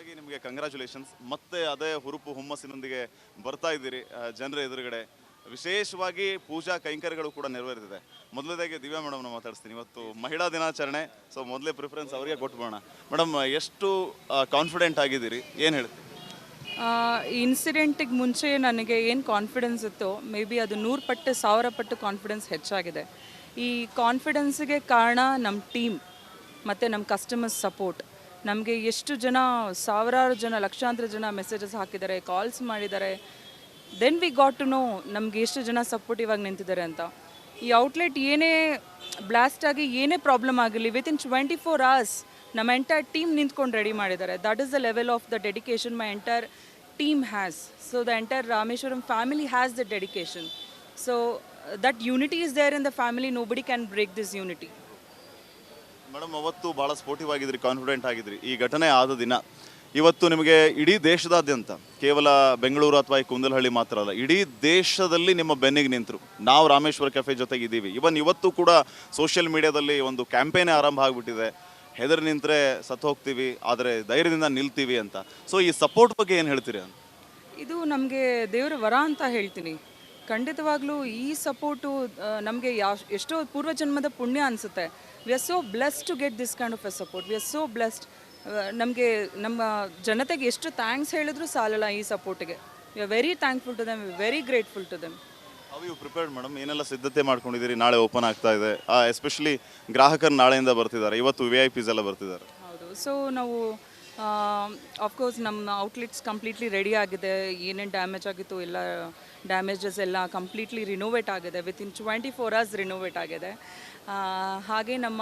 ಆಗಿ ನಿಮಗೆ ಕಂಗ್ರ್ಯಾಚುಲೇಷನ್ಸ್. ಮತ್ತೆ ಅದೇ ಹುರುಪು ಹುಮ್ಮಸ್ಸಿನೊಂದಿಗೆ ಬರ್ತಾ ಇದ್ದೀರಿ ಜನರ ಎದುರುಗಡೆ. ವಿಶೇಷವಾಗಿ ಪೂಜಾ ಕೈಂಕರ್ಯಗಳು ಕೂಡ ನೆರವೇರಿದೆ. ಮೊದಲನೇದಾಗಿ ದಿವ್ಯಾ ಮೇಡಮ್ನ ಮಾತಾಡ್ತೀನಿ. ಇವತ್ತು ಮಹಿಳಾ ದಿನಾಚರಣೆ, ಸೊ ಮೊದಲೇ ಪ್ರಿಫರೆನ್ಸ್ ಅವರಿಗೆ ಕೊಟ್ಬೋಣ. ಮೇಡಮ್, ಎಷ್ಟು ಕಾನ್ಫಿಡೆಂಟ್ ಆಗಿದ್ದೀರಿ, ಏನು ಹೇಳ್ತೀರಿ? ಇನ್ಸಿಡೆಂಟಿಗೆ ಮುಂಚೆ ನನಗೆ ಏನು ಕಾನ್ಫಿಡೆನ್ಸ್ ಇತ್ತು, ಮೇ ಬಿ ಅದು 100 ಪಟ್ಟು 1000 ಪಟ್ಟು ಕಾನ್ಫಿಡೆನ್ಸ್ ಹೆಚ್ಚಾಗಿದೆ. ಈ ಕಾನ್ಫಿಡೆನ್ಸ್ಗೆ ಕಾರಣ ನಮ್ಮ ಟೀಮ್ ಮತ್ತು ನಮ್ಮ ಕಸ್ಟಮರ್ಸ್ ಸಪೋರ್ಟ್. ನಮಗೆ ಎಷ್ಟು ಜನ, ಸಾವಿರಾರು ಜನ, ಲಕ್ಷಾಂತರ ಜನ ಮೆಸೇಜಸ್ ಹಾಕಿದ್ದಾರೆ, ಕಾಲ್ಸ್ ಮಾಡಿದ್ದಾರೆ. Then we got to know ನಮಗೆ ಎಷ್ಟು ಜನ ಸಪೋರ್ಟಿವ್ ಆಗಿ ನಿಂತಿದ್ದಾರೆ ಅಂತ. ಈ ಔಟ್ಲೆಟ್ ಏನೇ ಬ್ಲಾಸ್ಟ್ ಆಗಿ ಏನೇ ಪ್ರಾಬ್ಲಮ್ ಆಗಿರಲಿ, ವಿತಿನ್ 24 hours ನಮ್ಮ ಎಂಟೈರ್ ಟೀಮ್ ನಿಂತ್ಕೊಂಡು ರೆಡಿ ಮಾಡಿದ್ದಾರೆ. That is the level of the dedication my entire team has. So the entire Rameshwaram family has the dedication. So that unity is there in the family. Nobody can break this unity. Madam, ಅವತ್ತು ಭಾಳ sportive ಆಗಿದ್ರಿ, confident ಆಗಿದ್ರಿ. ಈ ಘಟನೆ ಆದ ದಿನ ಇವತ್ತು ನಿಮಗೆ ಇಡೀ ದೇಶದಾದ್ಯಂತ, ಕೇವಲ ಬೆಂಗಳೂರು ಅಥವಾ ಈ ಕುಂದಲಹಳ್ಳಿ ಮಾತ್ರ ಅಲ್ಲ, ಇಡೀ ದೇಶದಲ್ಲಿ ನಿಮ್ಮ ಬೆನ್ನಿಗೆ ನಿಂತರು. ನಾವು ರಾಮೇಶ್ವರ ಕೆಫೆ ಜೊತೆಗಿದ್ದೀವಿ. ಇವತ್ತು ಕೂಡ ಸೋಷಿಯಲ್ ಮೀಡಿಯಾದಲ್ಲಿ ಒಂದು ಕ್ಯಾಂಪೇನೇ ಆರಂಭ ಆಗಿಬಿಟ್ಟಿದೆ, ಹೆದರಿ ನಿಂತರೆ ಸತ್ತು ಹೋಗ್ತೀವಿ, ಆದರೆ ಧೈರ್ಯದಿಂದ ನಿಲ್ತೀವಿ ಅಂತ. ಸೊ ಈ ಸಪೋರ್ಟ್ ಬಗ್ಗೆ ಏನು ಹೇಳ್ತೀರಿ ಅಂತ? ಇದು ನಮಗೆ ದೇವರ ವರ ಅಂತ ಹೇಳ್ತೀನಿ. ಖಂಡಿತವಾಗ್ಲೂ ಈ ಸಪೋರ್ಟು ನಮಗೆ ಎಷ್ಟೋ ಪೂರ್ವಜನ್ಮದ ಪುಣ್ಯ ಅನಿಸುತ್ತೆ. We are so blessed to get this kind of a support. We are so blessed. ನಮಗೆ ನಮ್ಮ ಜನತೆಗೆ ಎಷ್ಟು ಥ್ಯಾಂಕ್ಸ್ ಹೇಳಿದ್ರು ಸಾಲಲ್ಲ ಈ ಸಪೋರ್ಟಿಗೆ. We are very thankful to them, very grateful to them. How you prepared madam? ಏನೆಲ್ಲ ಸಿದ್ಧತೆ ಮಾಡ್ಕೊಂಡಿದ್ದೀರಿ? ನಾಳೆ ಓಪನ್ ಆಗ್ತಾ ಇದೆ, ಎಸ್ಪೆಷಲಿ ಗ್ರಾಹಕರು ನಾಳೆಯಿಂದ ಬರ್ತಿದ್ದಾರೆ, ಇವತ್ತು VIP ಎಲ್ಲ ಬರ್ತಿದ್ದಾರೆ. ಹೌದು. ಸೊ ನಾವು ಆಫ್ಕೋರ್ಸ್ ನಮ್ಮ ಔಟ್ಲೆಟ್ಸ್ ಕಂಪ್ಲೀಟ್ಲಿ ರೆಡಿ ಆಗಿದೆ. ಏನೇನು ಡ್ಯಾಮೇಜ್ ಆಗಿತ್ತು ಎಲ್ಲ ಡ್ಯಾಮೇಜಸ್ ಎಲ್ಲ ಕಂಪ್ಲೀಟ್ಲಿ ರಿನೋವೇಟ್ ಆಗಿದೆ. ವಿತಿನ್ 24 hours ರಿನೋವೇಟ್ ಆಗಿದೆ. ಹಾಗೆ ನಮ್ಮ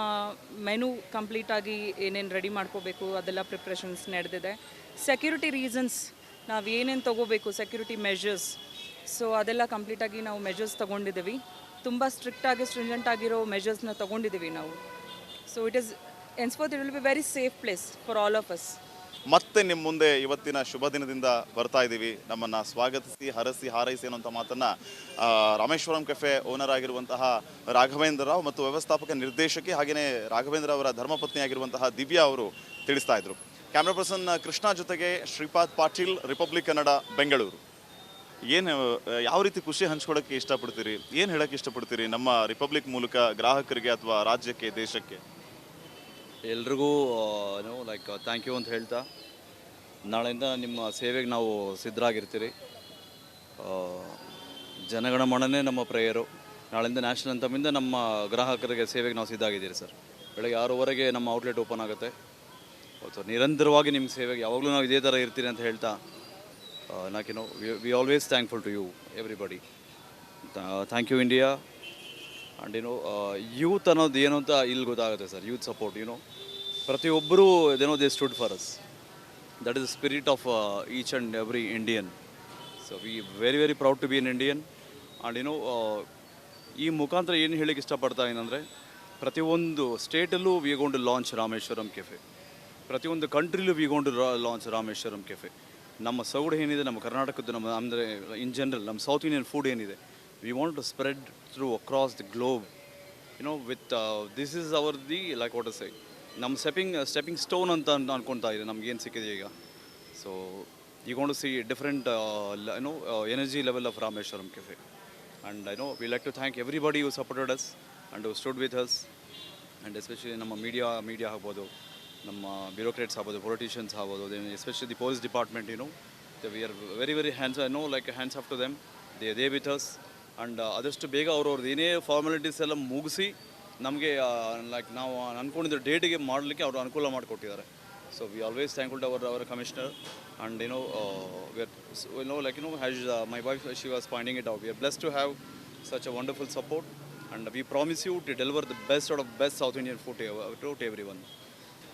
ಮೆನು ಕಂಪ್ಲೀಟಾಗಿ ಏನೇನು ರೆಡಿ ಮಾಡ್ಕೋಬೇಕು ಅದೆಲ್ಲ ಪ್ರಿಪ್ರೇಷನ್ಸ್ ನಡೆದಿದೆ. ಸೆಕ್ಯೂರಿಟಿ ರೀಸನ್ಸ್ ನಾವು ಏನೇನು ತೊಗೋಬೇಕು, ಸೆಕ್ಯೂರಿಟಿ ಮೆಷರ್ಸ್, ಸೊ ಅದೆಲ್ಲ ಕಂಪ್ಲೀಟಾಗಿ ನಾವು ಮೆಷರ್ಸ್ ತೊಗೊಂಡಿದ್ದೀವಿ. ತುಂಬ ಸ್ಟ್ರಿಕ್ಟಾಗಿ ಸ್ಟ್ರಿಂಜೆಂಟ್ ಆಗಿರೋ ಮೆಷರ್ಸ್ನ ತೊಗೊಂಡಿದ್ದೀವಿ ನಾವು. So it is henceforth it will be very safe place for all of us. ಮತ್ತೆ ನಿಮ್ಮ ಮುಂದೆ ಇವತ್ತಿನ ಶುಭ ದಿನದಿಂದ ಬರ್ತಾ ಇದ್ದೀವಿ. ನಮ್ಮನ್ನು ಸ್ವಾಗತಿಸಿ, ಹರಸಿ, ಹಾರೈಸಿ ಅನ್ನುವಂಥ ಮಾತನ್ನು ರಾಮೇಶ್ವರಂ ಕೆಫೆ ಓನರ್ ಆಗಿರುವಂತಹ ರಾಘವೇಂದ್ರ ರಾವ್ ಮತ್ತು ವ್ಯವಸ್ಥಾಪಕ ನಿರ್ದೇಶಕಿ ಹಾಗೆಯೇ ರಾಘವೇಂದ್ರ ಅವರ ಧರ್ಮಪತ್ನಿ ಆಗಿರುವಂತಹ ದಿವ್ಯಾ ಅವರು ತಿಳಿಸ್ತಾ ಇದ್ರು. ಕ್ಯಾಮ್ರಾ ಪರ್ಸನ್ ಕೃಷ್ಣ ಜೊತೆಗೆ ಶ್ರೀಪಾದ್ ಪಾಟೀಲ್, ರಿಪಬ್ಲಿಕ್ ಕನ್ನಡ, ಬೆಂಗಳೂರು. ಏನು, ಯಾವ ರೀತಿ ಖುಷಿ ಹಂಚ್ಕೊಳ್ಳೋಕ್ಕೆ ಇಷ್ಟಪಡ್ತೀರಿ, ಏನು ಹೇಳೋಕ್ಕೆ ಇಷ್ಟಪಡ್ತೀರಿ ನಮ್ಮ ರಿಪಬ್ಲಿಕ್ ಮೂಲಕ ಗ್ರಾಹಕರಿಗೆ ಅಥವಾ ರಾಜ್ಯಕ್ಕೆ, ದೇಶಕ್ಕೆ? ಎಲ್ರಿಗೂ ಥ್ಯಾಂಕ್ ಯು ಅಂತ ಹೇಳ್ತಾ, ನಾಳೆಯಿಂದ ನಿಮ್ಮ ಸೇವೆಗೆ ನಾವು ಸಿದ್ಧರಾಗಿರ್ತೀರಿ. ಜನಗಣಮನನೇ ನಮ್ಮ ಪ್ರೇಯರು. ನಾಳೆಯಿಂದ ನ್ಯಾಷನಲ್ ಅಂತಮಿಂದ ನಮ್ಮ ಗ್ರಾಹಕರಿಗೆ ಸೇವೆಗೆ ನಾವು ಸಿದ್ಧ ಆಗಿದ್ದೀರಿ ಸರ್. ಬೆಳಗ್ಗೆ 6:00ವರೆಗೆ ನಮ್ಮ ಔಟ್ಲೆಟ್ ಓಪನ್ ಆಗುತ್ತೆ. ಸೊ ನಿರಂತರವಾಗಿ ನಿಮ್ಮ ಸೇವೆಗೆ ಯಾವಾಗಲೂ ನಾವು ಇದೇ ಥರ ಇರ್ತೀರಿ ಅಂತ ಹೇಳ್ತಾ, we always thankful to you everybody. Thank you India. And youth ಅನ್ನೋದು ಏನು ಅಂತ ಇಲ್ಲಿ ಗೊತ್ತಾಗುತ್ತೆ ಸರ್. ಯೂತ್ ಸಪೋರ್ಟ್, ಪ್ರತಿಯೊಬ್ಬರು they stood for us. That is the spirit of each and every Indian. So we very proud to be an Indian. And ಈ ಮುಖಾಂತರ ಏನು ಹೇಳಿಕ್ಕೆ ಇಷ್ಟಪಡ್ತಾ ಏನಂದರೆ, ಪ್ರತಿಯೊಂದು ಸ್ಟೇಟಲ್ಲೂ we gonna launch Rameshwaram cafe. ಪ್ರತಿಯೊಂದು ಕಂಟ್ರಿಲೂ we gonna launch Rameshwaram cafe. ನಮ್ಮ ಸೌಡ್ ಏನಿದೆ, ನಮ್ಮ ಕರ್ನಾಟಕದ್ದು, ನಮ್ಮ ಅಂದರೆ ಇನ್ ಜನರಲ್ ನಮ್ಮ ಸೌತ್ ಇಂಡಿಯನ್ ಫುಡ್ ಏನಿದೆ, we want to spread through across the globe, with this is our what to say, ನಮ್ಮ stepping stone ಅಂತ ಅನ್ಕೊಳ್ತಾ ಇದೆ ನಮ್ಗೆ ಏನು ಸಿಕ್ಕಿದೆ ಈಗ. So you going to see different energy level of Rameshwaram Cafe. And we like to thank everybody who supported us and who stood with us, and especially ನಮ್ಮ media ಆಗ್ಬೋದು, ನಮ್ಮ bureaucrats ಆಗ್ಬೋದು, politicians ಆಗ್ಬೋದು, especially the police department. We are very hands hands off to them. They with us. And ಆದಷ್ಟು ಬೇಗ ಅವ್ರವ್ರದ್ದು ಏನೇ formalities ಎಲ್ಲ ಮುಗಿಸಿ ನಮಗೆ ನಾವು ಅಂದ್ಕೊಂಡಿದ್ದ ಡೇಟಿಗೆ ಮಾಡಲಿಕ್ಕೆ ಅವರು ಅನುಕೂಲ ಮಾಡಿಕೊಟ್ಟಿದ್ದಾರೆ. So we always thankful to our commissioner. And has my wife she was pointing it out, we are blessed to have such a wonderful support. And we promise you to deliver the best out of best South Indian food to everyone.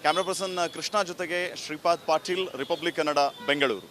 Camera person Krishna ಜೊತೆಗೆ Shripad Patil, Republic Kannada, Bengaluru.